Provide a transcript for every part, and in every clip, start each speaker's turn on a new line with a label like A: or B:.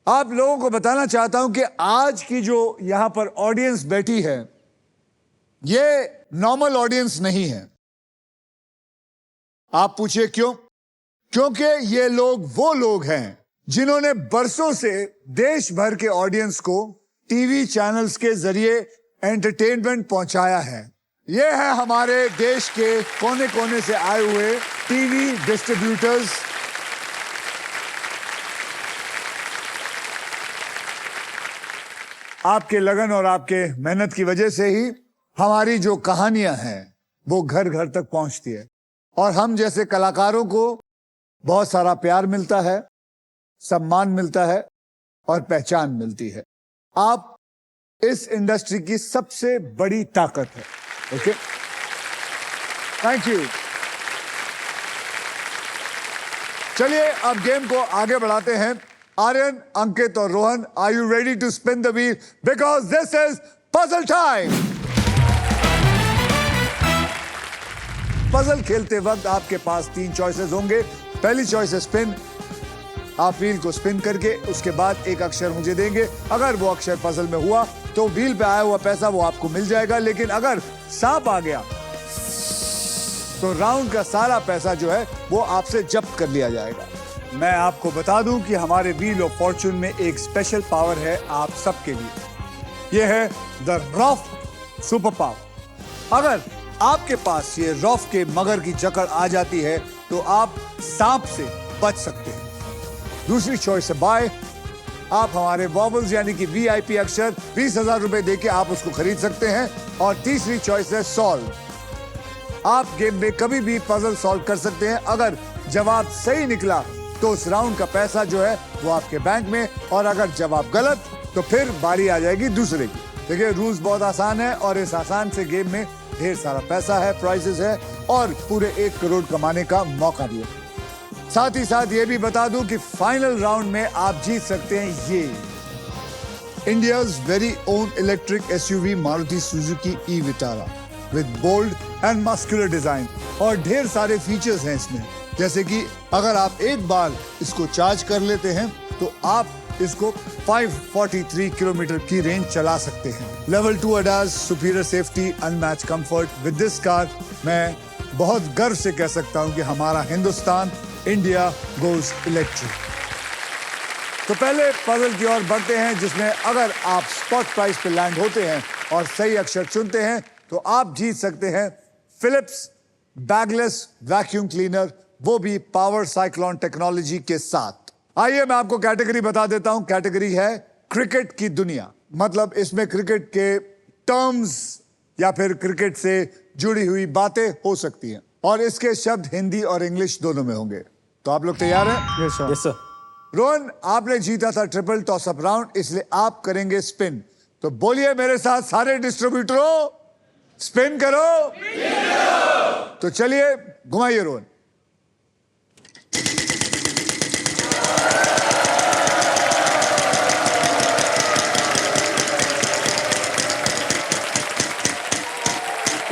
A: आप लोगों को बताना चाहता हूं कि आज की जो यहां पर ऑडियंस बैठी है, ये नॉर्मल ऑडियंस नहीं है। आप पूछिए क्यों? क्योंकि ये लोग वो लोग हैं जिन्होंने बरसों से देश भर के ऑडियंस को टीवी चैनल्स के जरिए एंटरटेनमेंट पहुंचाया है। ये है हमारे देश के कोने कोने से आए हुए टीवी डिस्ट्रीब्यूटर्स। आपके लगन और आपके मेहनत की वजह से ही हमारी जो कहानियां हैं वो घर घर तक पहुंचती है और हम जैसे कलाकारों को बहुत सारा प्यार मिलता है, सम्मान मिलता है और पहचान मिलती है। आप इस इंडस्ट्री की सबसे बड़ी ताकत है। Okay, thank you. चलिए अब गेम को आगे बढ़ाते हैं। आर्यन, अंकित और Rohan, are you ready to spin the wheel? Because this is puzzle time. Puzzle खेलते वक्त आपके पास 3 चॉइसेस होंगे। पहली चॉइस है स्पिन। आप व्हील को स्पिन करके उसके बाद एक अक्षर मुझे देंगे। अगर वो अक्षर पजल में हुआ तो व्हील पे आया हुआ पैसा वो आपको मिल जाएगा, लेकिन अगर सांप आ गया तो राउंड का सारा पैसा जो है वो आपसे जब्त कर लिया जाएगा। मैं आपको बता दूं कि हमारे व्हील ऑफ फॉर्चून में एक स्पेशल पावर है आप सबके लिए। यह है द रॉफ सुपर पावर। अगर आपके पास ये रॉफ के मगर की जकड़ आ जाती है तो आप सांप से बच सकते हैं। दूसरी चॉइस है बाय। आप हमारे वॉबल्स यानी कि वीआईपी अक्षर 20,000 रुपए देके आप उसको खरीद सकते हैं। और तीसरी चॉइस है सॉल्व। आप गेम में कभी भी पजल सॉल्व कर सकते हैं। अगर जवाब सही निकला तो उस राउंड का पैसा जो है वो आपके बैंक में, और अगर जवाब गलत तो फिर बारी आ जाएगी दूसरे की। देखिए रूल्स बहुत आसान है और इस आसान से गेम में ढेर सारा पैसा है, प्राइजेस है और पूरे 1 करोड़ कमाने का मौका भी है। साथ ही साथ ये भी बता दूं कि फाइनल राउंड में आप जीत सकते हैं ये India's very own electric SUV Maruti Suzuki e Vitara with bold and muscular design. और ढेर सारे फीचर्स हैं इसमें, जैसे कि अगर आप एक बार इसको चार्ज कर लेते हैं तो आप इसको 543 किलोमीटर की रेंज चला सकते हैं। Level 2 ADAS, superior safety, unmatch comfort. With this car मैं बहुत गर्व से कह सकता हूं कि हमारा हिंदुस्तान, इंडिया गोज इलेक्ट्रिक। तो पहले पजल की ओर बढ़ते हैं, जिसमें अगर आप स्पॉट प्राइस पे लैंड होते हैं और सही अक्षर चुनते हैं तो आप जीत सकते हैं फिलिप्स बैगलेस वैक्यूम क्लीनर, वो भी पावर साइक्लोन टेक्नोलॉजी के साथ। आइए मैं आपको कैटेगरी बता देता हूं। कैटेगरी है क्रिकेट की दुनिया, मतलब इसमें क्रिकेट के टर्म्स या फिर क्रिकेट से जुड़ी हुई बातें हो सकती हैं और इसके शब्द हिंदी और इंग्लिश दोनों में होंगे। तो आप लोग तैयार हैं?
B: Yes sir. Yes sir.
A: Rohan, आपने जीता था ट्रिपल टॉस अप राउंड, इसलिए आप करेंगे स्पिन। तो बोलिए मेरे साथ सारे डिस्ट्रीब्यूटरों, स्पिन करो। तो चलिए घुमाइए रोहन।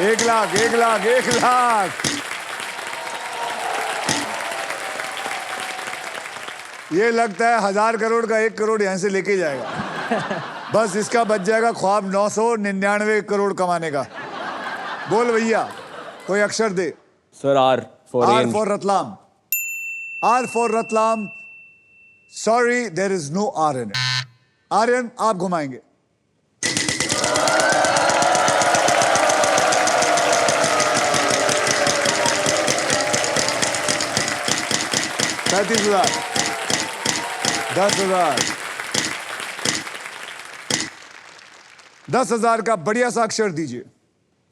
A: एक लाख, 1 लाख, 1 लाख। ये लगता है 1000 करोड़ का 1 करोड़ यहां से लेके जाएगा। बस इसका बच जाएगा ख्वाब 999 करोड़ कमाने का। बोल भैया, कोई अक्षर दे।
B: Sir R
A: for Ratlam. R for Ratlam. Sorry, there is no R in it. Aryan, आप घुमाएंगे। $35,000, $10,000, 10,000 का बढ़िया सा अक्षर दीजिए।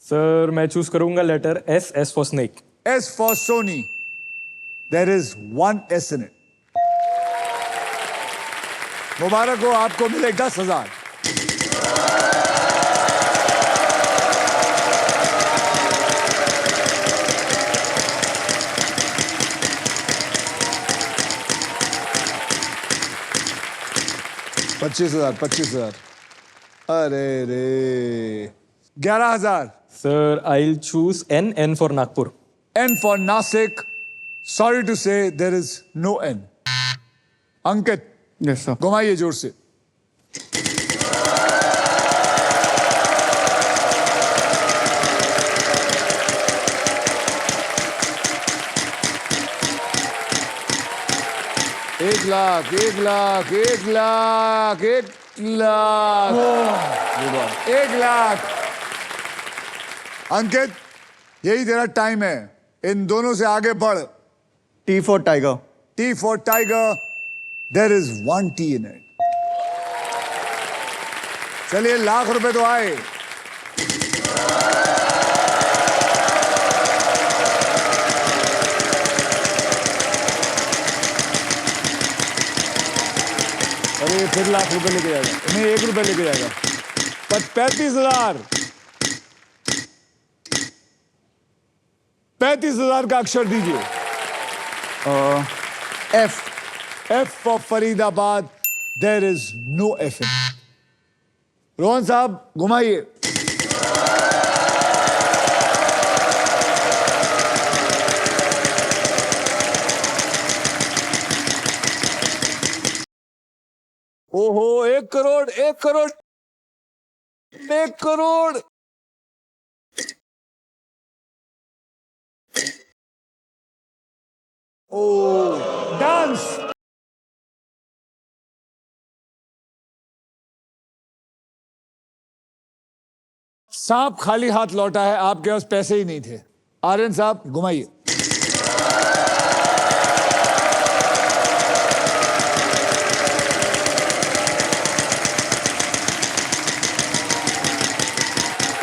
B: सर मैं चूज करूंगा letter S. S for snake.
A: S for Sony. There is 1 S in it. मुबारक हो, आपको मिले 10,000। $25,000। अरे रे, 11,000।
B: Sir I choose N. N for Nagpur.
A: N for Nasik. Sorry to say there is no N. Ankit,
C: yes sir.
A: घुमाइए जोर से। एक लाख, 1,00,000 अंकित, यही तेरा टाइम है, इन दोनों से आगे बढ़।
C: T for tiger.
A: T for tiger, there is 1 T in it. चलिए, ₹1,00,000 तो आए। अरे फिर ₹1,00,000 लेके जाएगा, नहीं ₹1 लेके जाएगा। पर 35,000, 35,000 का अक्षर दीजिए।
C: F.
A: F for Faridabad, there is no F in it. Rohan साहब घुमाइए। ओहो, 1 करोड़, 1 करोड़, 1 करोड़। ओ, डांस। सांप खाली हाथ लौटा है, आपके पास पैसे ही नहीं थे। आर्यन साहब घुमाइए।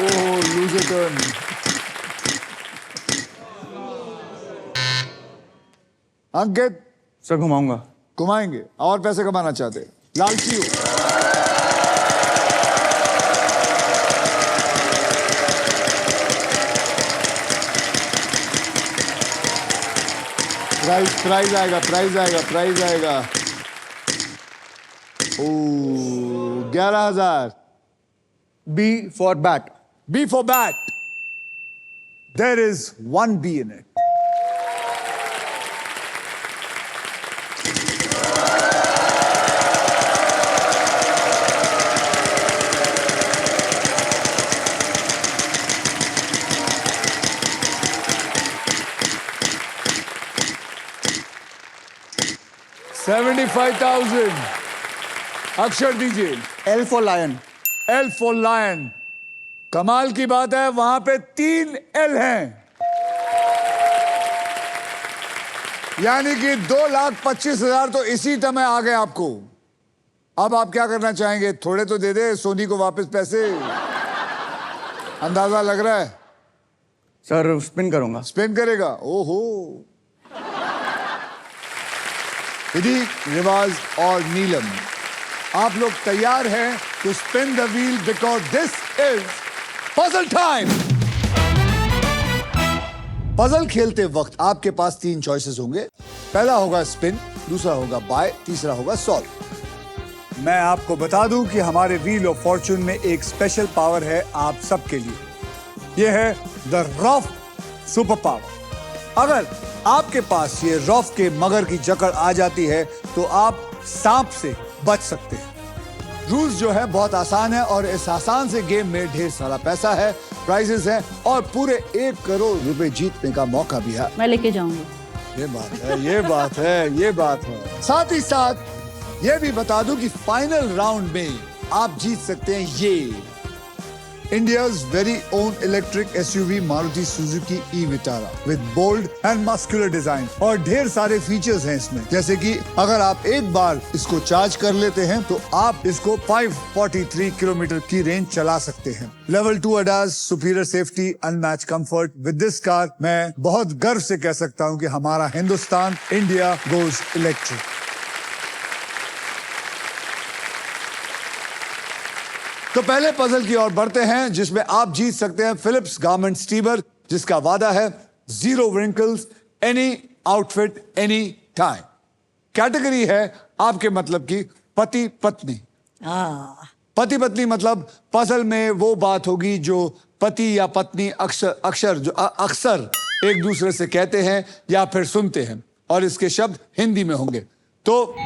A: ओह, लूजर टर्न। अंकित
C: सर घुमाऊंगा।
A: घुमाएंगे और पैसे कमाना चाहते हैं, लालची हो। प्राइज आएगा, प्राइज आएगा, प्राइज आएगा। ओ, 11,000।
C: B for bat.
A: B for bat. There is 1 B in it. $75,000। अक्षर दीजिए।
C: L for lion.
A: L for lion। कमाल की बात है, वहां पे 3 L हैं, यानी कि 2,25,000 तो इसी समय आ गए आपको। अब आप क्या करना चाहेंगे? थोड़े तो दे दे सोनी को वापस पैसे, अंदाजा लग रहा है।
C: सर स्पिन करूंगा।
A: स्पिन करेगा? ओहो। विधि, रिवाज और नीलम, आप लोग तैयार हैं to spin the wheel because this is puzzle time. Puzzle खेलते वक्त आपके पास 3 चॉइसेस होंगे। पहला होगा स्पिन, दूसरा होगा बाय, तीसरा होगा सॉल्व। मैं आपको बता दूं कि हमारे व्हील ऑफ फॉर्चून में एक स्पेशल पावर है आप सबके लिए। यह है द रॉफ सुपर पावर। अगर आपके पास ये रॉफ के मगर की जकड़ आ जाती है तो आप सांप से बच सकते हैं। रूल्स जो है बहुत आसान है और इस आसान से गेम में ढेर सारा पैसा है, प्राइजेस हैं और पूरे 1 करोड़ रुपए जीतने का मौका भी है।
D: मैं लेके जाऊंगी।
A: ये बात है, ये बात है, ये बात है। साथ ही साथ ये भी बता दूं कि फाइनल राउंड में आप जीत सकते हैं ये India's very own electric SUV Maruti Suzuki e-Vitara with bold and muscular design और ढेर सारे फीचर्स हैं इसमें, जैसे कि अगर आप एक बार इसको चार्ज कर लेते हैं तो आप इसको 543 किलोमीटर की रेंज चला सकते हैं। Level 2 ADAS, superior safety, unmatch comfort. With this car मैं बहुत गर्व से कह सकता हूं कि हमारा हिंदुस्तान, इंडिया गोज इलेक्ट्रिक। तो पहले पजल की ओर बढ़ते हैं जिसमें आप जीत सकते हैं फिलिप्स गारमेंट स्टीमर, जिसका वादा है 0 wrinkles, any outfit, any time. Category है आपके मतलब की पति पत्नी। पति पत्नी मतलब पजल में वो बात होगी जो पति या पत्नी अक्सर एक दूसरे से कहते हैं या फिर सुनते हैं, और इसके शब्द हिंदी में होंगे। तो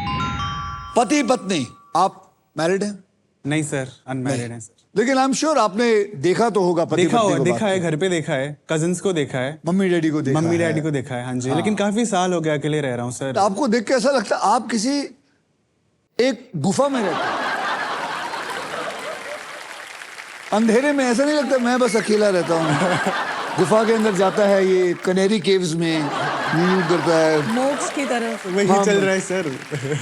A: पति पत्नी, आप मैरिड हैं?
D: नहीं सर, अनमैरिड है सर।
A: लेकिन आई एम श्योर आपने देखा तो होगा पति
D: देखा
A: पत्नी
D: हो,
A: को
D: देखा
A: बात
D: है, घर पे देखा है, कजिन्स को देखा है,
A: मम्मी डैडी को देखा
D: मम्मी
A: है।
D: डैडी को देखा है, हाँ जी। लेकिन काफी साल हो गया अकेले रह रहा हूँ सर।
A: तो आपको देख के ऐसा लगता है आप किसी एक गुफा में रहते हैं। अंधेरे में ऐसा नहीं लगता मैं बस अकेला रहता हूँ। गुफा के अंदर जाता है ये कनेरी केव्स में यूं करता है
E: मोक्ष की तरफ।
D: वही
A: हाँ,
D: चल रहा है सर।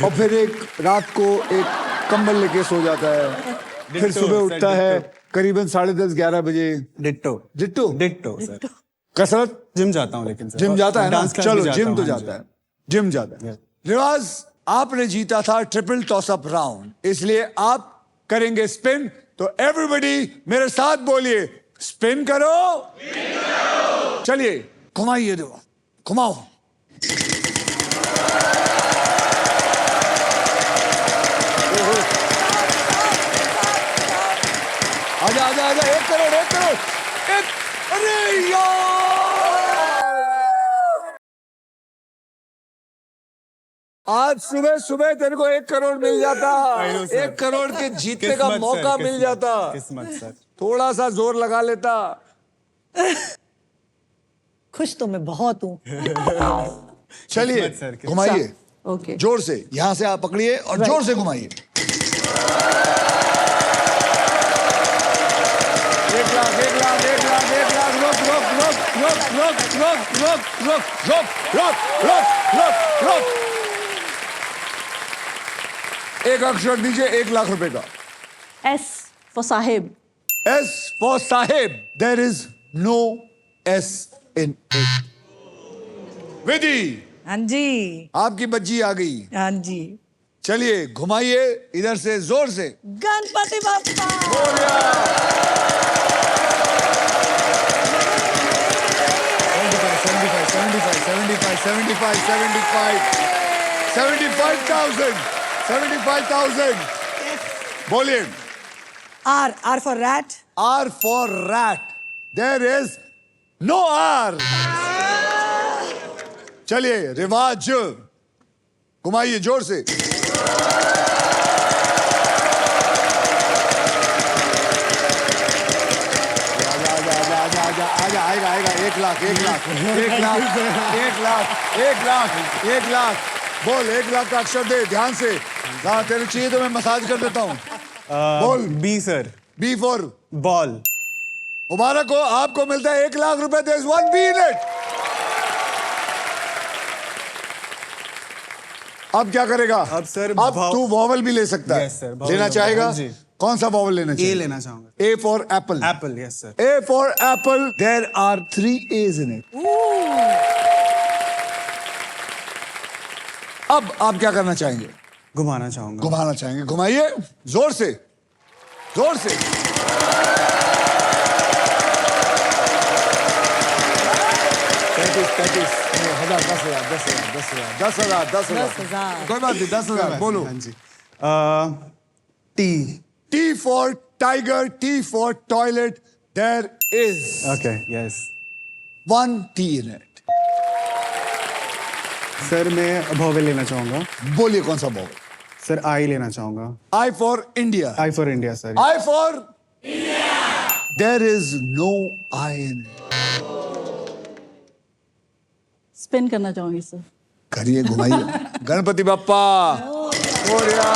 A: और फिर एक रात को एक कंबल लेके सो जाता है, फिर
D: डिट्टो,
A: सुबह
D: सर,
A: उठता है
D: डिट्टो।
A: करीबन 10:30-11 बजे।
D: Ditto
A: ditto
D: ditto sir.
A: कसरत
D: जिम जाता हूँ लेकिन सर।
A: जिम जाता है ना?
D: डांस क्लास भी
A: चलो
D: जाता
A: जिम
D: हूँ,
A: तो
D: हाँ जी।
A: जाता है, जिम जाता है। रिवाज, आपने जीता था ट्रिपल टॉसअप राउंड, इसलिए आप करेंगे स्पिन। तो एवरीबॉडी मेरे साथ बोलिए, स्पिन करो। चलिए घुमाइए, दो घुमाओ। आजा आजा आजा, 1 करोड़ 1 करोड़ 1। अरे यार, आज सुबह सुबह तेरे को 1 करोड़ मिल जाता, 1 करोड़ के जीतने का
D: किस्मत
A: मौका
D: सर,
A: मिल
D: किस्मत,
A: जाता।
D: किस्मत सर।
A: थोड़ा सा जोर लगा लेता।
E: खुश तो मैं बहुत हूँ।
A: चलिए
D: किस्मत सर, किस्मत।
A: घुमाइए
E: ओके।
A: जोर से, यहां से आप पकड़िए और जोर से घुमाइए। 1 लाख 1 लाख 1 लाख 1 लाख। रोक रोक रोक रोक रोक रोक रोक रोक रोक रोक रोक रोक रोक। एक अक्षर दीजिए 1 लाख रुपए का।
E: S for Sahib.
A: S for Sahib. There is no S in it. विधि,
E: हाँ जी,
A: आपकी बच्ची आ गई।
E: हाँ जी।
A: चलिए घुमाइए इधर से जोर से।
E: गणपति बाप्पा।
A: बोलिया। 75,000 बोलिए।
E: R for rat.
A: R for rat. There is no R. चलिए रिवाज, घुमाइए जोर से। आजा आएगा आएगा। 1 लाख 1 लाख 1 लाख 1 लाख 1 लाख 1 लाख। बोल 1 लाख का अक्षर दे ध्यान से। हाँ तेरे चाहिए तो मैं मसाज कर देता हूँ। बोल।
D: B sir.
A: B for
D: ball.
A: मुबारक हो, आपको मिलता है 1 लाख रुपए। There is 1 B in it. अब क्या करेगा?
D: अब सर
A: अब तू वॉवल भी ले सकता है।
D: Yes, sir, vowel
A: लेना
D: लूंगा,
A: चाहेगा?
D: हाँ जी।
A: कौन सा वॉवल लेना
D: ए
A: चाहिए?
D: लेना चाहूंगा।
A: A for apple.
D: Apple, yes sir.
A: A for apple. There are 3 A's in it. अब आप क्या करना चाहेंगे?
D: घुमाना चाहूंगा।
A: घुमाना चाहेंगे, घुमाइए जोर से जोर से। 35 हजार 10,000 कोई बात नहीं 10,000 बोलो।
D: हाँ जी। T.
A: T for tiger, T for toilet. There is
D: okay, yes
A: 1 T in it.
D: Sir मैं वॉवेल लेना चाहूंगा।
A: बोलिए कौन सा वॉवल?
D: सर आई लेना चाहूंगा।
A: I for India.
D: I for India sir.
A: I for India. There is no I in it.
E: Spin करना चाहूंगी सर।
A: करिए घुमाइए। गणपति बप्पा मोरया।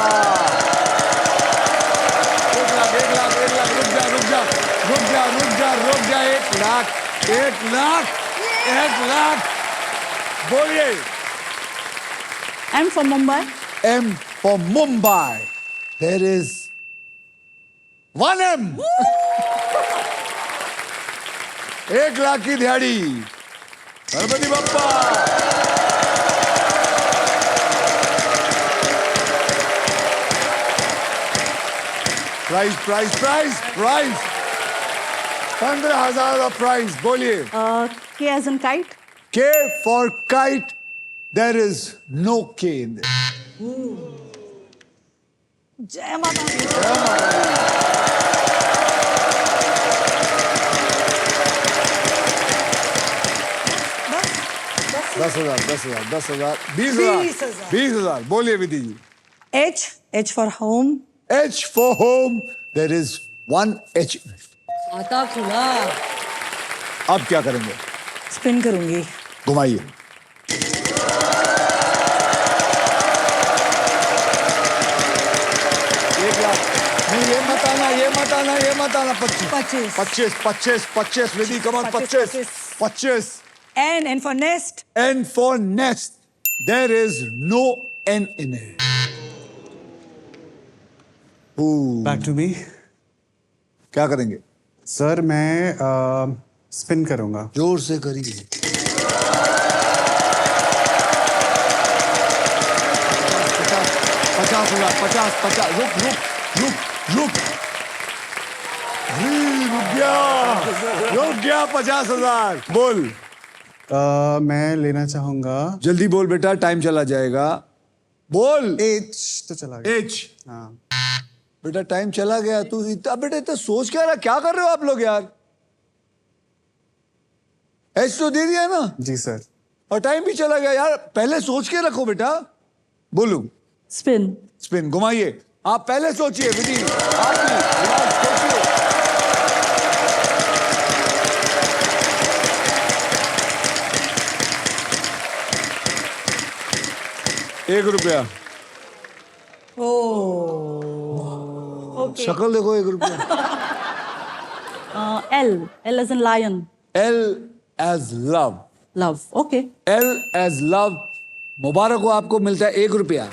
A: 1 लाख 1 लाख 1 लाख। रुक जा रुक जा रुक जा रुक जा रुक जा। 1 लाख 1 लाख 1 लाख। बोलिए।
E: M for Mumbai.
A: M for Mumbai. There is 1 M. 1 lakh की दिहाड़ी। Ganpati Bappa. Price price price price 15,000 का प्राइस। बोलिए।
E: K as in kite.
A: K for kite. There is no K in there.
E: जय माता दी। बस
A: 10,000 10,000 10,000 20,000
E: 20,000
A: 20,000 बोलिए विधि जी।
E: H for home.
A: H for home. There is one H.
F: आता खुला.
A: अब क्या करेंगे?
E: Spin करूंगी.
A: घुमाइए. एक लाख. नहीं, ये मत आना, ये मत आना, ये मत आना. 25. 25. Ready? Come on, 25.
E: N for nest.
A: N for nest. There is no N in it. Ooh.
D: Back to me.
A: क्या करेंगे?
D: सर मैं स्पिन करूंगा.
A: जोर से करिए. 50,000. रुक. रुक गया 50,000. बोल.
D: मैं लेना चाहूंगा.
A: जल्दी बोल बेटा, टाइम चला जाएगा. बोल.
D: एच तो चला गया.
A: H.
D: हाँ.
A: बेटा टाइम चला गया. तू इतना बेटा इतना सोच क्या रहा, क्या कर रहे हो आप लोग यार? H तो दे दिया ना,
D: जी सर.
A: और टाइम भी चला गया यार. पहले सोच के रखो बेटा. बोलू.
E: Spin.
A: स्पिन घुमाइए. आप पहले सोचिए विधि. आप भी दिमाग सोचिए. ₹1.
E: Okay.
A: शक्ल देखो. ₹1.
E: L as in lion.
A: L as love.
E: Love. Okay.
A: L as love. मुबारक हो, आपको मिलता है ₹1.